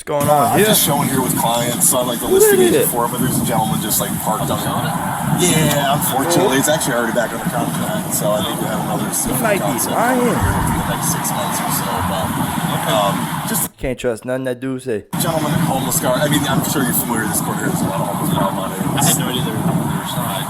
going on I'm here? just showing here with clients. So I like the listing agent for it, but there's a gentleman just like parked on it. Yeah, unfortunately, it's actually already back under contract. So I think we have another concept here in the next 6 months or so. But just can't trust nothing that dude say. Gentleman, homeless guy. I mean, I'm sure you're familiar with this court here. There's a lot of homeless problem on it. I had no idea there was side.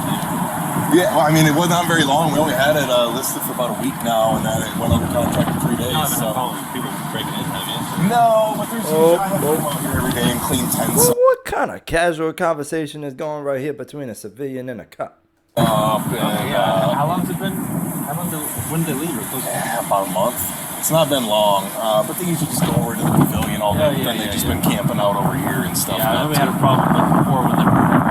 Yeah, well, I mean, it was not very long. We only had it listed for about a week now, and then it went under contract in 3 days. I haven't had problems with people breaking in, have you? No, but there's I have to come out here every day and clean tents. Well, what kind of casual conversation is going right here between a civilian and a cop? How long's it been? When did they leave? About a month. It's not been long, but they usually just go over to the pavilion all day. Then they've just been camping out over here and stuff. Yeah, I know we had a problem with before when they were working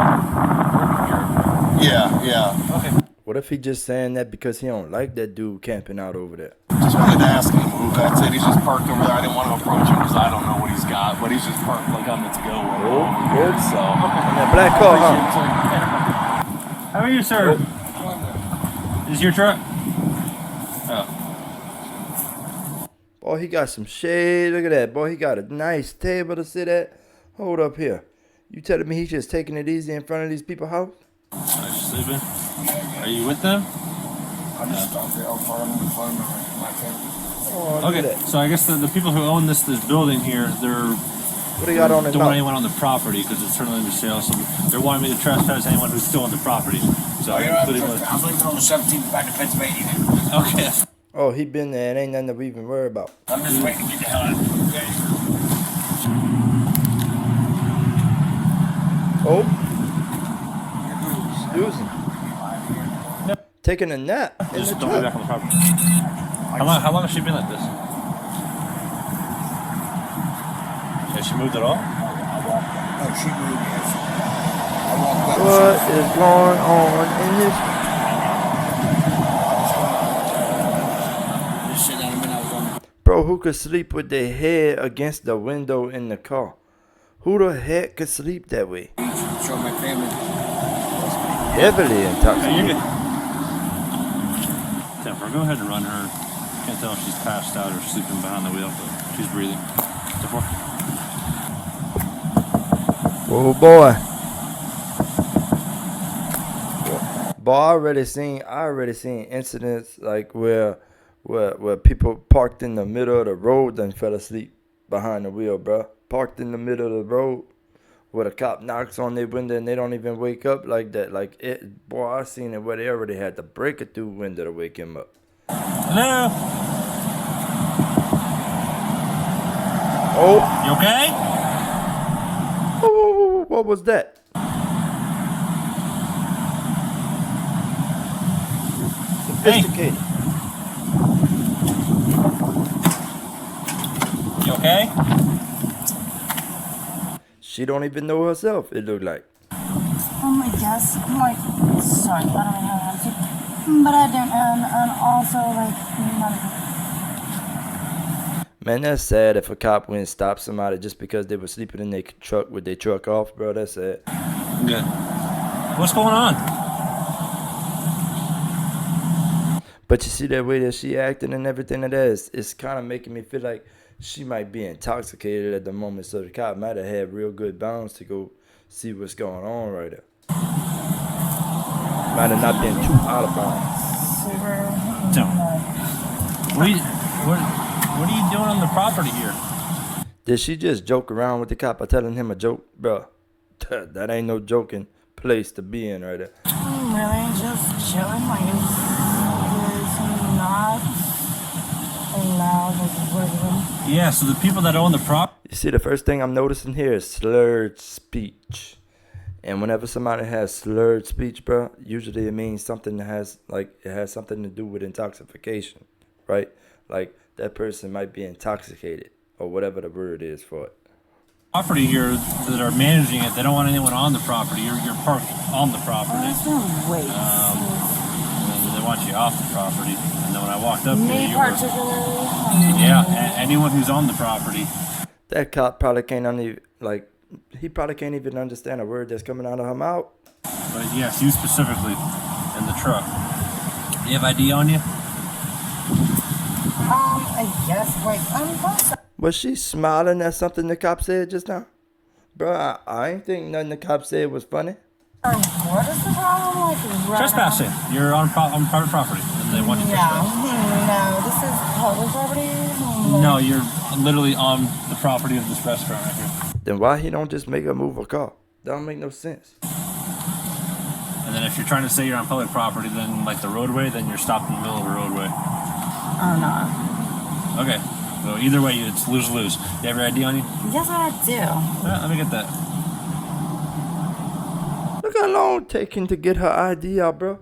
here. Yeah. Okay. What if he just saying that because he don't like that dude camping out over there? Just wanted to ask him to move. That's it. He's just parked over there. I didn't want to approach him because I don't know what he's got, but he's just parked like on the to-go over here. So, in that black car, huh? How are you, sir? Is your truck? Boy, he got some shade. Look at that. Boy, he got a nice table to sit at. Hold up here. You telling me he's just taking it easy in front of these people's house? Just sleeping. Are you with them? I'm just out there. My family. Oh, okay, so I guess the people who own this building here, what do you got on the don't want anyone on the property because it's turned into sale. So they're wanting me to trespass anyone who's still on the property. So I'm leaving on the 17th back to Pennsylvania. Okay. Oh, he been there and ain't nothing to even worry about. I'm just waiting to get the hell out. Okay. Oh. Snoozing. Taking a nap. Just don't be back on the property. How long has she been like this? Has she moved at all? Oh, she moved, yes. I walked up. What is going on in this? Just sit down a minute. I was on. Bro, who could sleep with their head against the window in the car? Who the heck could sleep that way? Show my family. Heavily intoxicated. Temper, go ahead and run her. Can't tell if she's passed out or sleeping behind the wheel, but she's breathing. Oh boy. But I already seen incidents like where people parked in the middle of the road and fell asleep behind the wheel, bro. Parked in the middle of the road where the cop knocks on their window and they don't even wake up like that. Like it, boy, I seen it where they already had to break it through window to wake him up. Hello? Oh. You okay? Oh, what was that? Sophisticated. You okay? She don't even know herself, it looked like. Yes, like, sorry, I don't know how to say, but I don't, and also, like, Man, that's sad if a cop went and stopped somebody just because they were sleeping in their truck with their truck off, bro. That's sad. Good. What's going on? But you see that way that she acting and everything that is, it's kind of making me feel like she might be intoxicated at the moment, so the cop might have had real good bounds to go see what's going on right there. Might have not been too out of bounds. So, what are you doing on the property here? Did she just joke around with the cop by telling him a joke? Bro, that ain't no joking place to be in right there. I'm really just chilling, like, it's not allowed, like, working. Yeah, so the people that own the property. You see, the first thing I'm noticing here is slurred speech. And whenever somebody has slurred speech, bro, usually it means something that has, like, it has something to do with intoxication, right? Like, that person might be intoxicated, or whatever the word is for it. Property here that are managing it, they don't want anyone on the property. You're parked on the property. There's no way. And they want you off the property. And then when I walked up here, Me particularly? Anyone who's on the property. That cop probably can't he probably can't even understand a word that's coming out of her mouth. But yes, you specifically in the truck. Do you have ID on you? I guess, like, I'm sorry. Was she smiling at something the cop said just now? Bro, I ain't think nothing the cop said was funny. What is the problem? Like, right Trespassing. You're on private property. And they want you to trespass. No, this is public property. No, you're literally on the property of this restaurant right here. Then why he don't just make her move her car? That don't make no sense. And then if you're trying to say you're on public property, then like the roadway, then you're stopped in the middle of a roadway. I'm not. Okay. So either way, it's lose-lose. You have your ID on you? Yes, I do. Yeah, let me get that. Look how long it taking to get her ID out, bro.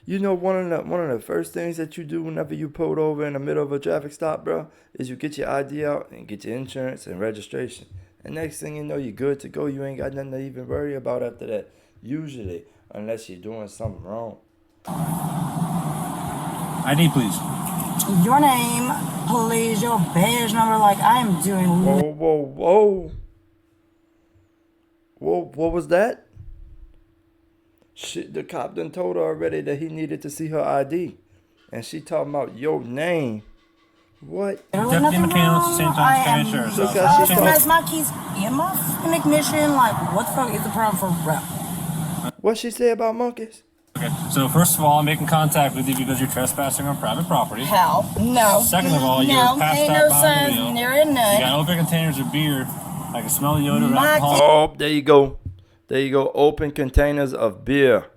You know, one of the first things that you do whenever you pulled over in the middle of a traffic stop, bro, is you get your ID out and get your insurance and registration. And next thing you know, you're good to go. You ain't got nothing to even worry about after that. Usually, unless you're doing something wrong. ID, please. Your name, please, your badge number. Like, I am doing. Whoa. What was that? Shit, the cop done told her already that he needed to see her ID. And she talking about your name. What? Deputy mechanic at the same time, Spanish or Look how she Guys, my keys in my fucking ignition. Like, what the fuck is the problem for real? What she say about monkeys? Okay, so first of all, I'm making contact with you because you're trespassing on private property. Hell, no. Second of all, you're no, passed ain't out no behind the signs wheel. near it, You none. got open containers of beer. I can smell the odor of My alcohol. Oh, there you go. There you go. Open containers of beer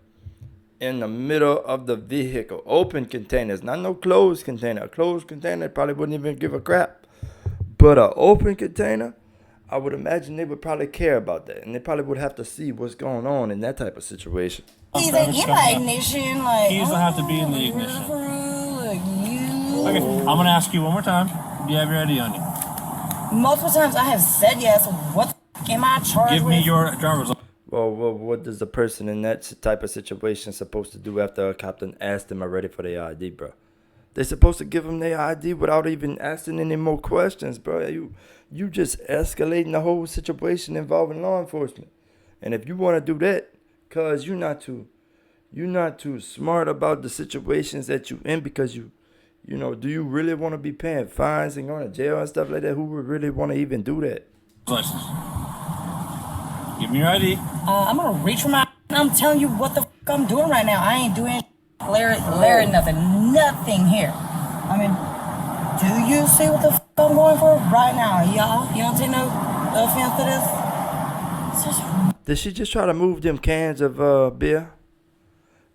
in the middle of the vehicle. Open containers, not no closed container. A closed container probably wouldn't even give a crap. But an open container, I would imagine they would probably care about that. And they probably would have to see what's going on in that type of situation. Keys ain't in my ignition. Like, Keys don't have to be in the ignition. Like, you. Okay, I'm gonna ask you one more time. Do you have your ID on you? Multiple times I have said yes. What the f am I charged Give with? me your driver's license. Well, what does the person in that type of situation supposed to do after a captain asked them already for their ID, bro? They're supposed to give them their ID without even asking any more questions, bro. You just escalating the whole situation involving law enforcement. And if you want to do that, cause you're not too smart about the situations that you in, because you know, do you really want to be paying fines and going to jail and stuff like that? Who would really want to even do that? License. Give me your ID. I'm gonna reach for my. I'm telling you what the f I'm doing right now. I ain't doing Larry, nothing here. I mean, do you see what the f I'm going for right now, y'all? You don't take no offense to this? Did she just try to move them cans of beer?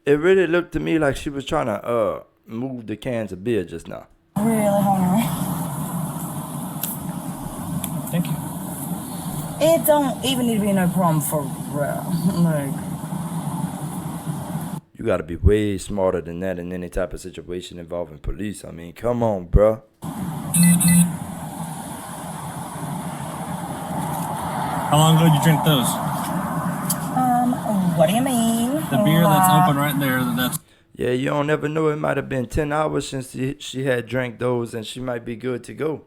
It really looked to me like she was trying to move the cans of beer just now. Really hungry. Thank you. It don't even need to be no problem for real. Like, You gotta be way smarter than that in any type of situation involving police. I mean, come on, bruh. How long ago did you drink those? what do you mean? The beer that's open right there. That's Yeah, you don't never know. It might have been 10 hours since she had drank those, and she might be good to go.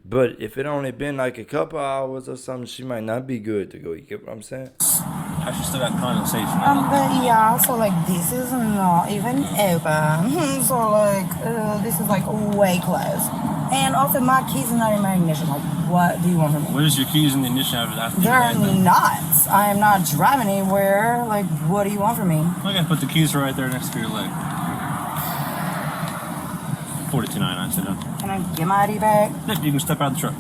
But if it only been like a couple hours or something, she might not be good to go. You get what I'm saying? I should still got condensation. But yeah, so like this is not even open. So like this is like way close. And also my keys are not in my ignition. Like, what do you want from me? Where's your keys in the ignition after They're not. I am not driving anywhere. Like, what do you want from me? Okay, put the keys right there next to your leg. 42.99, sit down. Can I get my ID back? Yep, you can step out of the truck.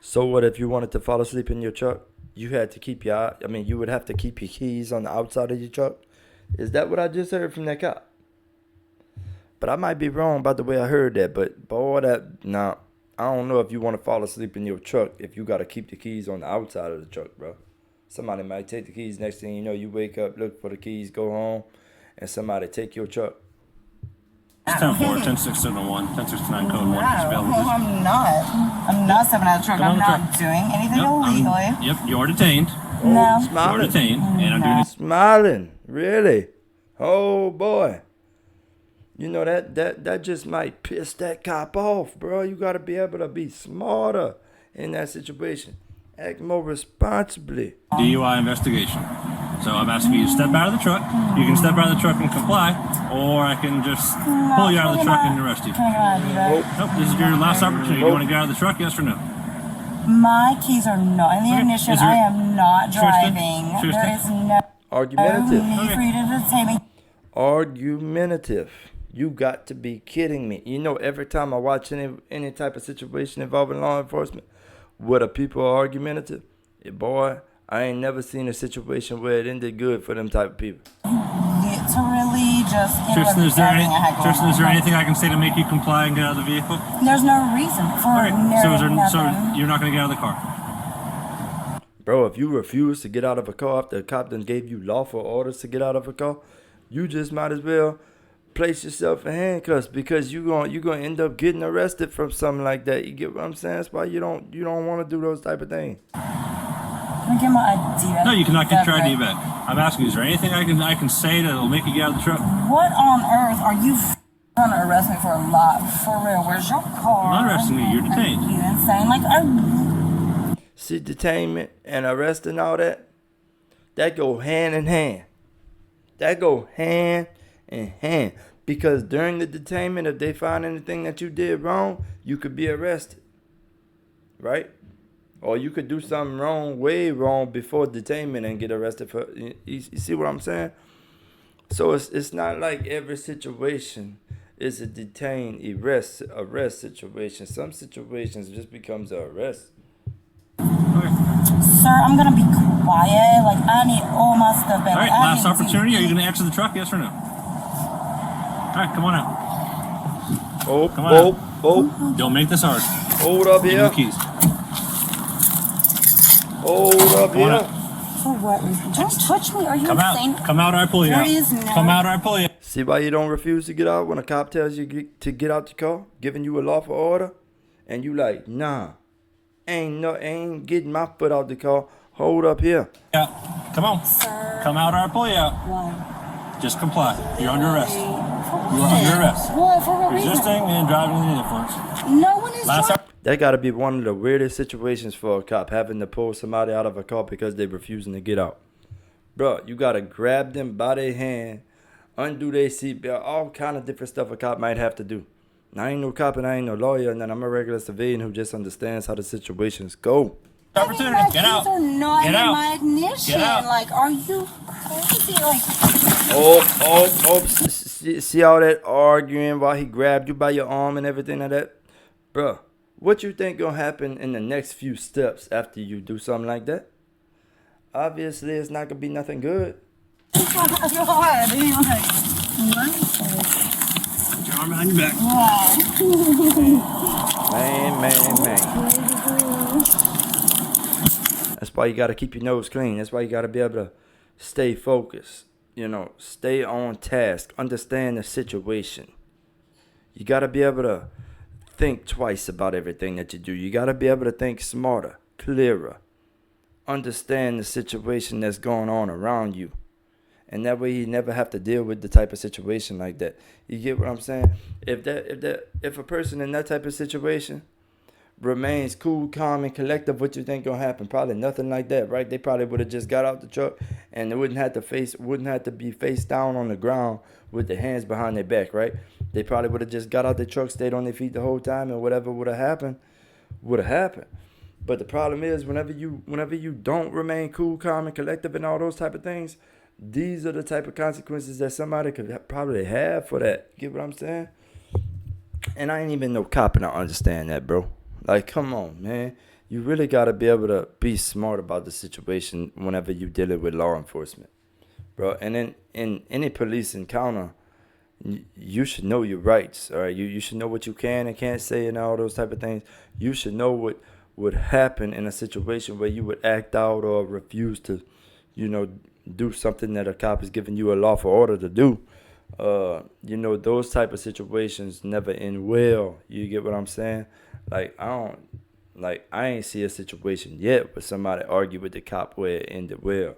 So what if you wanted to fall asleep in your truck? You had to keep you would have to keep your keys on the outside of your truck? Is that what I just heard from that cop? But I might be wrong about the way I heard that. But boy, I don't know if you want to fall asleep in your truck if you got to keep the keys on the outside of the truck, bro. Somebody might take the keys. Next thing you know, you wake up, look for the keys, go home, and somebody take your truck. It's 10-4, 10-6-7-1, 10-6-9 code 1. No, I'm not stepping out of the truck. Come on I'm the not truck. doing anything illegally. Yep, you are detained. No. You are Smiling. detained, and I'm doing Smiling. Really? Oh, boy. You know, that just might piss that cop off, bro. You got to be able to be smarter in that situation. Act more responsibly. DUI investigation. So I'm asking you to step out of the truck. You can step out of the truck and comply, or I can just pull you out of the truck and arrest you. Nope, this is your last opportunity. You want to get out of the truck, yes or no? My keys are not in the Okay. ignition. Is there- I am not Tristan? driving. Tristan? There is no Argumentative. need for you to detain me. Argumentative. You got to be kidding me. You know, every time I watch any type of situation involving law enforcement, where the people are argumentative, boy, I ain't never seen a situation where it ended good for them type of people. Literally just Tristan, is there, everything I had going Tristan, is there on. anything I can say to make you comply and get out of the vehicle? There's no reason for Okay, so, nothing. you're not going to get out of the car? Bro, if you refuse to get out of a car after a cop done gave you lawful orders to get out of a car, you just might as well place yourself in handcuffs, because you're gonna end up getting arrested from something like that. You get what I'm saying? That's why you don't want to do those type of things. Let me get my ID back. No, you cannot get your ID Right. back. I'm asking you, is there anything I can say that will make you get out of the truck? What on earth are you trying to arrest me for a lot? For real, where's your car? I'm not arresting you, you're detained. You insane? Like, See, detainment and arrest and all that go hand in hand. That go hand in hand. Because during the detainment, if they find anything that you did wrong, you could be arrested. Right? Or you could do something wrong, way wrong, before detainment and get arrested for. You see what I'm saying? So it's not like every situation is a detained arrest situation. Some situations just becomes an arrest. sir, I'm gonna be quiet. Like, I need all my stuff back. All right, I last need opportunity. Are you going to answer the truck, yes or no? All right, come on out. Oh, Come on oh, Don't make this hard. hold up Give me here. the keys. Hold up Come on here. out. For what reason? Don't touch me. Are you Come insane? out. Come out or I pull you There out. is no- Come out or I pull you out. See why you don't refuse to get out when a cop tells you to get out the car, giving you a lawful order, and you like, nah, ain't getting my foot out the car. Hold up here. Yeah. Come on. Sir. Come out or I pull you out. Why? Just comply. You're under arrest. For You what? are under arrest. What? For what reason? Resisting and driving under the influence. No one is Last trying. That gotta be one of the weirdest situations for a cop, having to pull somebody out of a car because they refusing to get out. Bro, you gotta grab them by their hand, undo their seatbelt, all kind of different stuff a cop might have to do. Now, I ain't no cop and I ain't no lawyer, and then I'm a regular civilian who just understands how the situations go. Opportunity. My Get out. keys are not Get in out. my ignition. Get out. Like, are you crazy? Like, See all that arguing while he grabbed you by your arm and everything like that? Bro, what you think gonna happen in the next few steps after you do something like that? Obviously, it's not gonna be nothing good. God, Put your arm behind your back. Man. That's why you gotta keep your nose clean. That's why you gotta be able to stay focused. You know, stay on task. Understand the situation. You gotta be able to think twice about everything that you do. You gotta be able to think smarter, clearer. Understand the situation that's going on around you. And that way you never have to deal with the type of situation like that. You get what I'm saying? If a person in that type of situation remains cool, calm, and collective, what you think gonna happen? Probably nothing like that, right? They probably would have just got out the truck and they wouldn't have to be face down on the ground with their hands behind their back, right? They probably would have just got out the truck, stayed on their feet the whole time, and whatever would have happened. But the problem is, whenever you don't remain cool, calm, and collective and all those type of things, these are the type of consequences that somebody could probably have for that. You get what I'm saying? And I ain't even no cop and I understand that, bro. Like, come on, man. You really got to be able to be smart about the situation whenever you dealing with law enforcement, bro. And then in any police encounter, you should know your rights, all right? You should know what you can and can't say and all those type of things. You should know what would happen in a situation where you would act out or refuse to, do something that a cop is giving you a lawful order to do. Those type of situations never end well. You get what I'm saying? I ain't see a situation yet where somebody argued with the cop where it ended well.